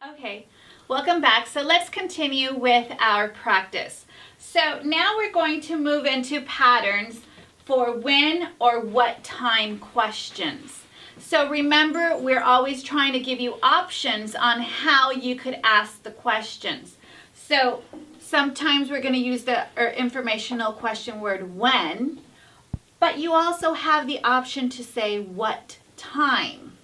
Okay, welcome back. So let's continue with our practice. So now we're going to move into patterns for when or what time questions. So remember, we're always trying to give you options on how you could ask the questions. So sometimes we're going to use the informational question word when, but you also have the option to say what time.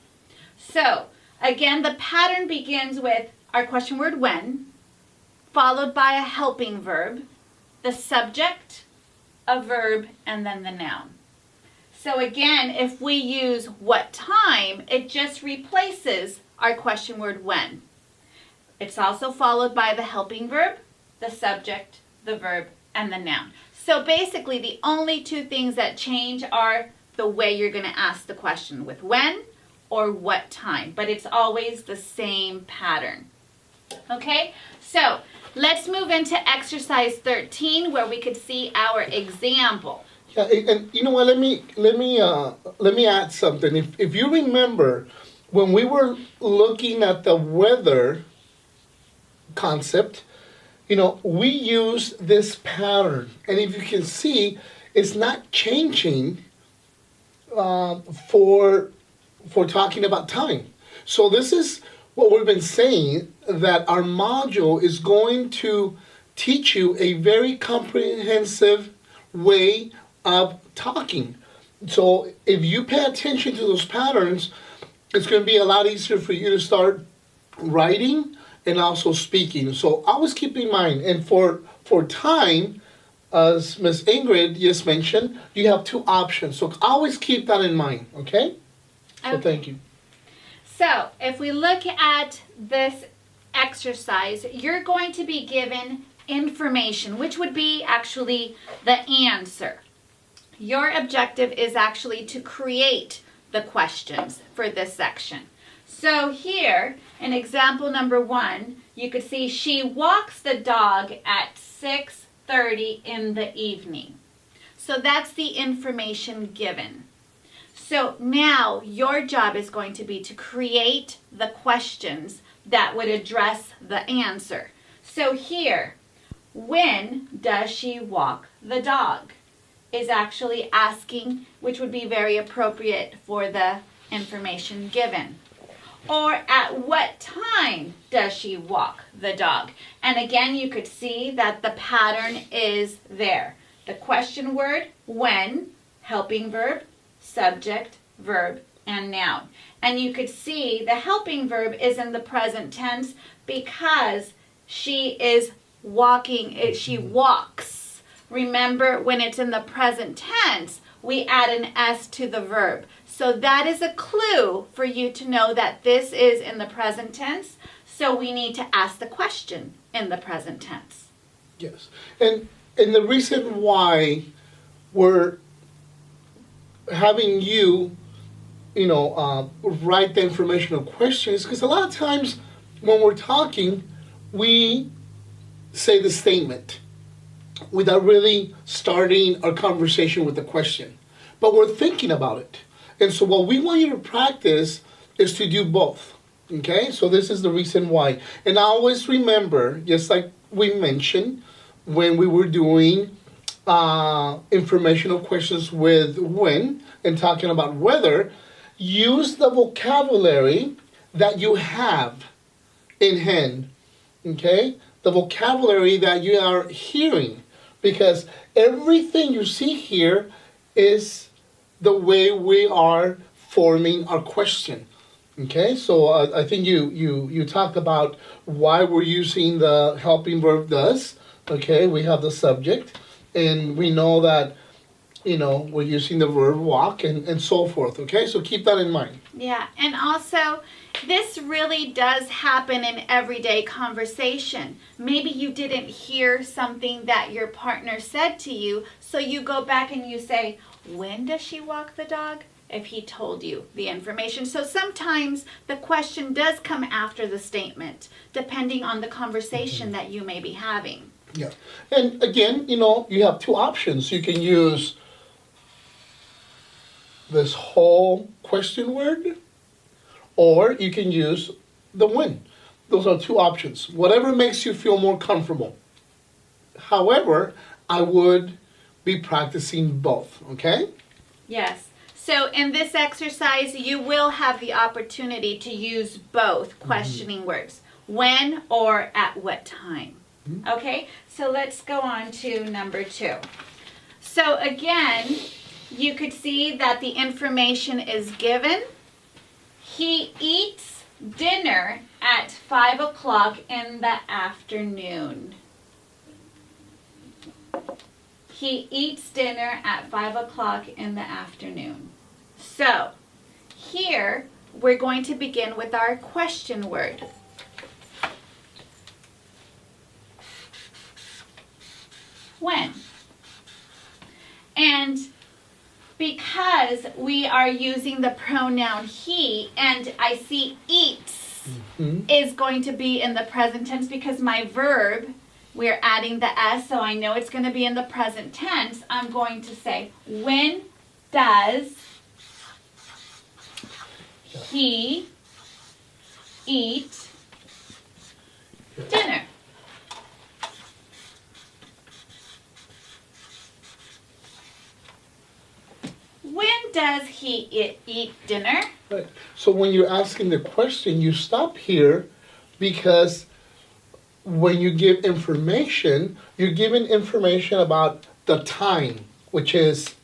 So again, the pattern begins with our question word when, followed by a helping verb, the subject, a verb, and then the noun. So again, if we use what time, it just replaces our question word when. It's also followed by the helping verb, the subject, the verb, and the noun. So basically, the only two things that change are the way you're going to ask the question with when or what time, but it's always the same pattern. Okay, so let's move into exercise 13 where we could see our example. Yeah, and you know what? Let me add something. If you remember, when we were looking at the weather concept, we used this pattern, and if you can see, it's not changing for talking about time. So this is what we've been saying, that our module is going to teach you a very comprehensive way of talking. So if you pay attention to those patterns, it's going to be a lot easier for you to start writing and also speaking. So always keep in mind, and for time, as Ms. Ingrid just mentioned, you have two options. So always keep that in mind, okay? So thank you. So if we look at this exercise, you're going to be given information, which would be actually the answer. Your objective is actually to create the questions for this section. So here, in example number 1, you could see she walks the dog at 6:30 in the evening. So that's the information given. So now your job is going to be to create the questions that would address the answer. So here, when does she walk the dog? Is actually asking, which would be very appropriate for the information given. Or at what time does she walk the dog? And again, you could see that the pattern is there. The question word, when, helping verb, subject, verb, and noun. And you could see the helping verb is in the present tense because she is walking, she walks. Remember, when it's in the present tense, we add an S to the verb. So that is a clue for you to know that this is in the present tense. So we need to ask the question in the present tense. Yes. And the reason why we're having you, write the informational questions, because a lot of times when we're talking, we say the statement without really starting our conversation with the question. But we're thinking about it. And so what we want you to practice is to do both. Okay? So this is the reason why. And always remember, just like we mentioned when we were doing informational questions with when and talking about weather, use the vocabulary that you have in hand. Okay? The vocabulary that you are hearing. Because everything you see here is the way we are forming our question. Okay, so I think you talked about why we're using the helping verb does. Okay, we have the subject, and we know that, we're using the verb walk and so forth. Okay, so keep that in mind. Yeah, and also, this really does happen in everyday conversation. Maybe you didn't hear something that your partner said to you, so you go back and you say, when does she walk the dog? If he told you the information. So sometimes the question does come after the statement, depending on the conversation that you may be having. Yeah. And again, you have two options. You can use this whole question word, or you can use the when. those are two options. Whatever makes you feel more comfortable. However, I would be practicing both, okay? Yes. So in this exercise, you will have the opportunity to use both questioning words. When or at what time. Okay? So let's go on to number 2. So again, you could see that the information is given. He eats dinner at 5 o'clock in the afternoon. He eats dinner at 5 o'clock in the afternoon. So, here we're going to begin with our question word. When? And because we are using the pronoun he, and I see eats is going to be in the present tense because my verb, we're adding the S, so I know it's going to be in the present tense. I'm going to say, when does he eat dinner? When does he eat dinner? Right. So when you're asking the question, you stop here because when you give information, you're giving information about the time, which is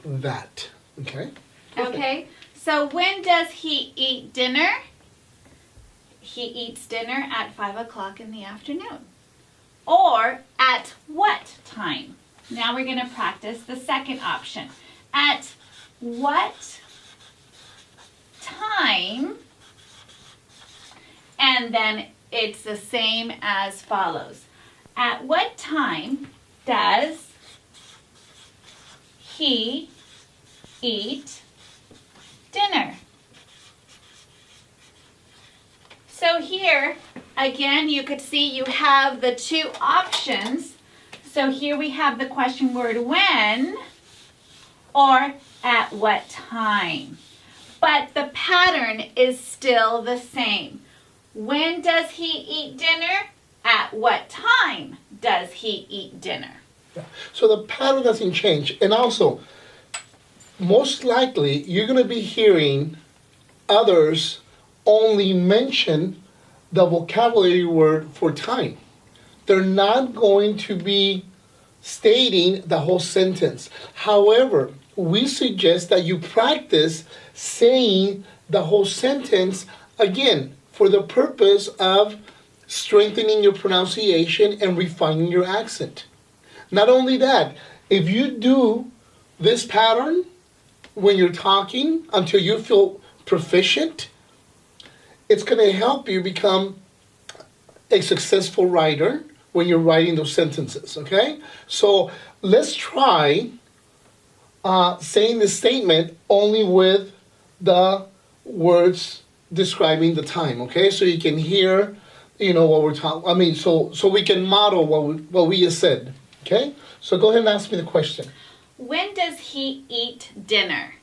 that. Okay? Okay. So when does he eat dinner? He eats dinner at 5 o'clock in the afternoon. Or at what time? Now we're going to practice the second option. At what time? And then it's the same as follows. At what time does he eat dinner? So here, again, you could see you have the two options. So here we have the question word when or at what time. But the pattern is still the same. When does he eat dinner? At what time does he eat dinner? Yeah. So the pattern doesn't change. And also, most likely, you're going to be hearing others only mention the vocabulary word for time. They're not going to be stating the whole sentence. However, we suggest that you practice saying the whole sentence again for the purpose of strengthening your pronunciation and refining your accent. Not only that, if you do this pattern when you're talking until you feel proficient, it's going to help you become a successful writer when you're writing those sentences, okay? So let's try saying the statement only with the words describing the time, okay? So you can hear, what we're talking, so we can model what we just said, okay? So go ahead and ask me the question. When does he eat dinner?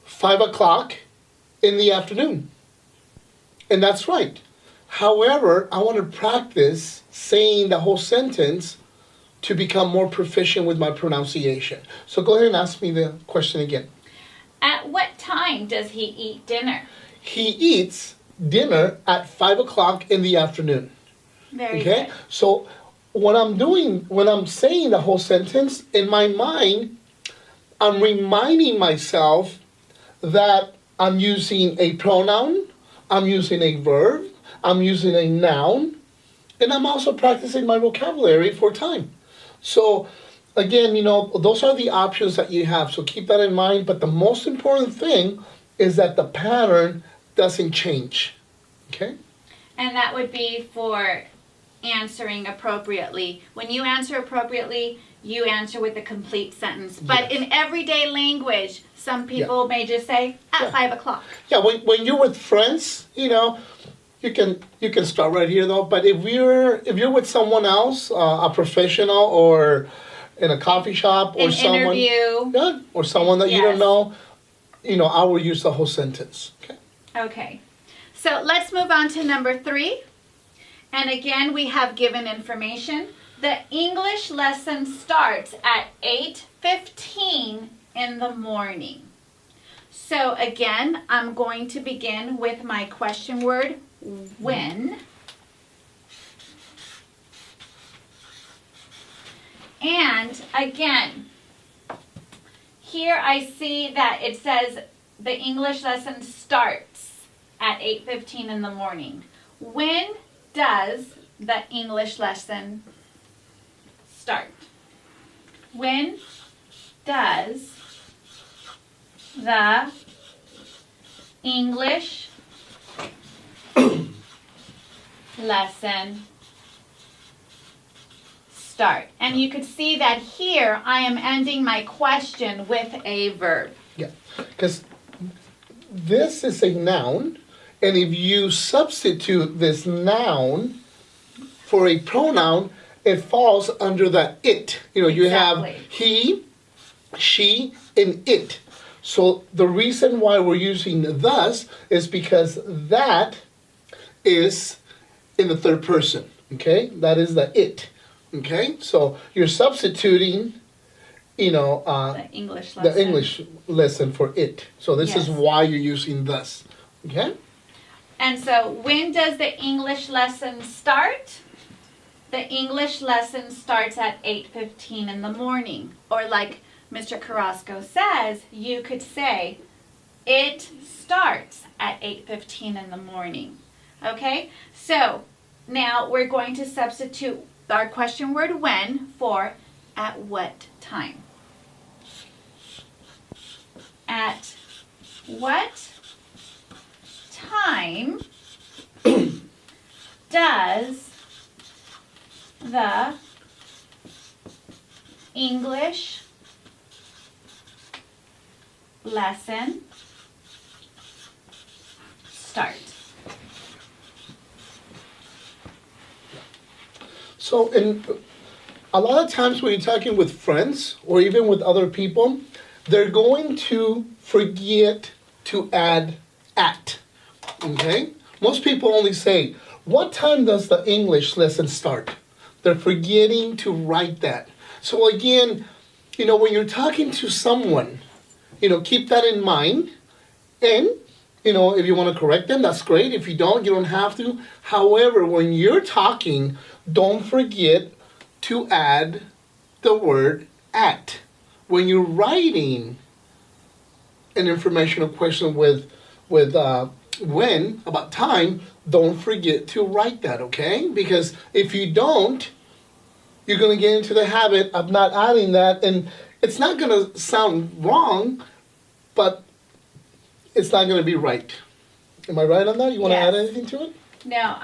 5 o'clock in the afternoon. And that's right. However, I want to practice saying the whole sentence to become more proficient with my pronunciation. So go ahead and ask me the question again. At what time does he eat dinner? He eats dinner at 5 o'clock in the afternoon. Very Okay? good. So what I'm doing, when I'm saying the whole sentence, in my mind, I'm reminding myself that I'm using a pronoun, I'm using a verb, I'm using a noun, and I'm also practicing my vocabulary for time. So again, those are the options that you have. So keep that in mind. But the most important thing is that the pattern doesn't change. Okay? And that would be for answering appropriately. When you answer appropriately, you answer with a complete sentence. But Yes. in everyday language, some people may just say, at 5 o'clock. Yeah, when you're with friends, you can start right here though. But if you're with someone else, a professional or in a coffee shop or An someone, interview. yeah, or someone that you don't Yes. know, I will use the whole sentence. Okay. Okay. So let's move on to number 3. And again, we have given information. The English lesson starts at 8:15 in the morning. So again, I'm going to begin with my question word, when. And again, here I see that it says the English lesson starts at 8:15 in the morning. When does the English lesson start? When does the English lesson start? And you could see that here I am ending my question with a verb. Yeah, because this is a noun, and if you substitute this noun for a pronoun, it falls under the it. You have Exactly. he, she, and it. So the reason why we're using thus is because that is in the third person, okay? That is the it, okay? So you're substituting, The English lesson. the English lesson for it. So this is Yes. why you're using thus, okay? And so when does the English lesson start? The English lesson starts at 8:15 in the morning. Or like Mr. Carrasco says, you could say, it starts at 8:15 in the morning. Okay? So now we're going to substitute our question word when for at what time. At what time does the English lesson start? So a lot of times when you're talking with friends or even with other people, they're going to forget to add at, okay? Most people only say, what time does the English lesson start? They're forgetting to write that. So again, when you're talking to someone, keep that in mind. And, if you want to correct them, that's great. If you don't, you don't have to. However, when you're talking, don't forget to add the word at. When you're writing an informational question with when, about time, don't forget to write that, okay? Because if you don't, you're going to get into the habit of not adding that, and it's not going to sound wrong, but it's not going to be right. Am I right on that? You want to Yes. add anything to it? No,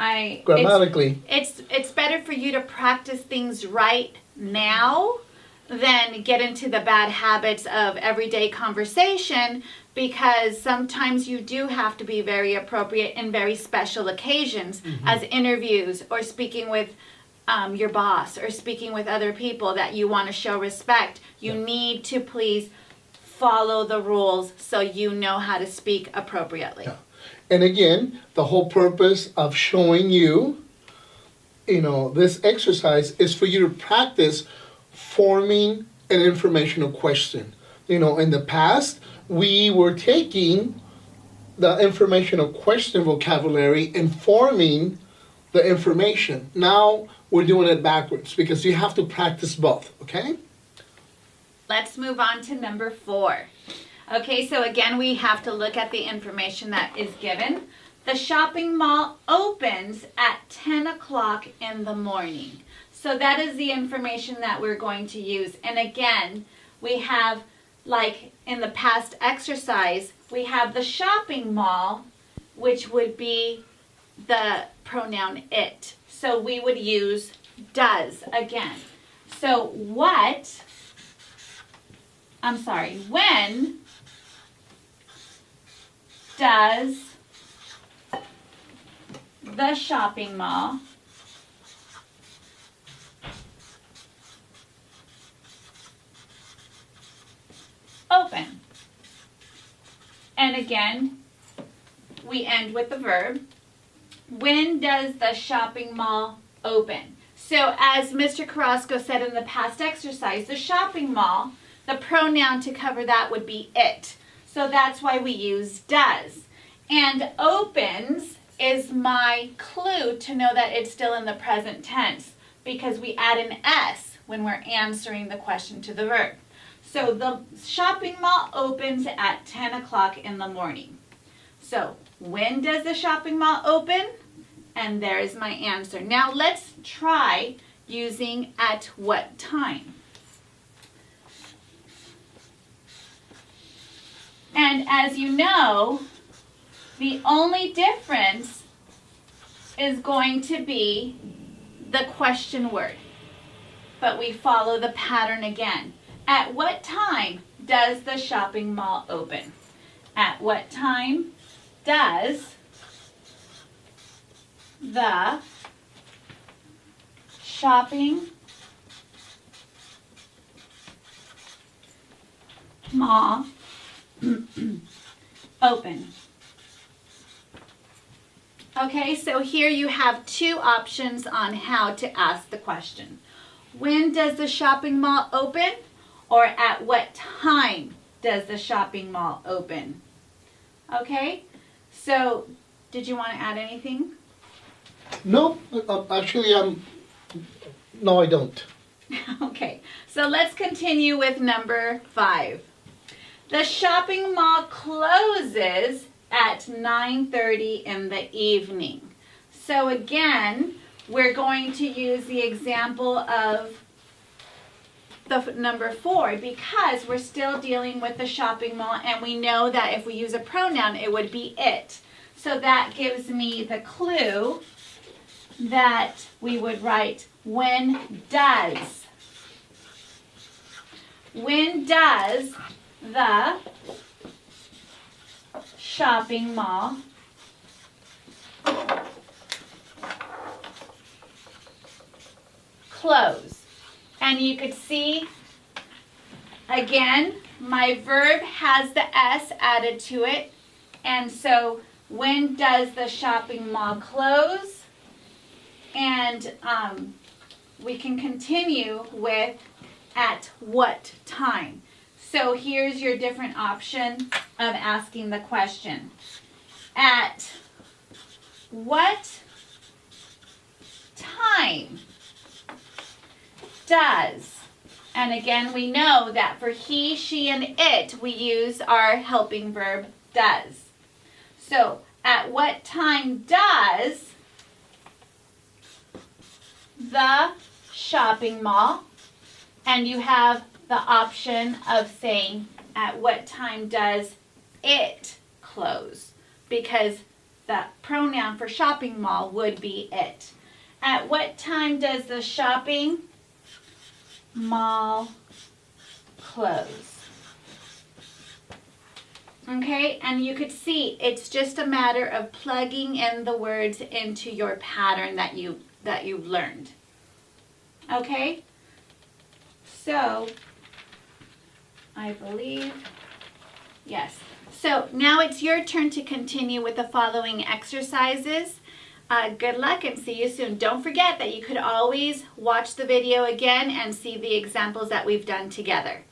Grammatically. It's better for you to practice things right now than get into the bad habits of everyday conversation, because sometimes you do have to be very appropriate in very special occasions, as interviews or speaking with your boss or speaking with other people that you want to show respect. You need to please follow the rules so you know how to speak appropriately. Yeah. And again, the whole purpose of showing you, this exercise is for you to practice forming an informational question. In the past, we were taking the informational question vocabulary and forming the information. Now we're doing it backwards because you have to practice both, okay? Let's move on to number 4. Okay, so again, we have to look at the information that is given. The shopping mall opens at 10 o'clock in the morning. So that is the information that we're going to use. And again, we have, like in the past exercise, we have the shopping mall, which would be the pronoun it. So we would use does again. So when does the shopping mall open? And again, we end with the verb. When does the shopping mall open? So as Mr. Carrasco said in the past exercise, the shopping mall, the pronoun to cover that would be it. So that's why we use does. And opens is my clue to know that it's still in the present tense because we add an S when we're answering the question to the verb. So the shopping mall opens at 10 o'clock in the morning. So when does the shopping mall open? And there is my answer. Now let's try using at what time. And as you know, the only difference is going to be the question word. But we follow the pattern again. At what time does the shopping mall open? At what time does the shopping mall open? Okay, so here you have two options on how to ask the question. When does the shopping mall open? Or at what time does the shopping mall open? Okay, so did you want to add anything? No, actually, no, I don't. Okay, so let's continue with number 5. The shopping mall closes at 9:30 in the evening. So again, we're going to use the example of the number 4 because we're still dealing with the shopping mall and we know that if we use a pronoun, it would be it. So that gives me the clue that we would write when does. When does the shopping mall close? And you could see, again, my verb has the S added to it. And so, when does the shopping mall close? And we can continue with at what time. So here's your different option of asking the question. At what time does, and again we know that for he, she, and it we use our helping verb does. So at what time does the shopping mall, and you have the option of saying at what time does it close, because the pronoun for shopping mall would be it. At what time does the shopping mall close? Okay, and you could see it's just a matter of plugging in the words into your pattern that you've learned. Okay, so I believe, yes. So now it's your turn to continue with the following exercises. Good luck and see you soon. Don't forget that you could always watch the video again and see the examples that we've done together.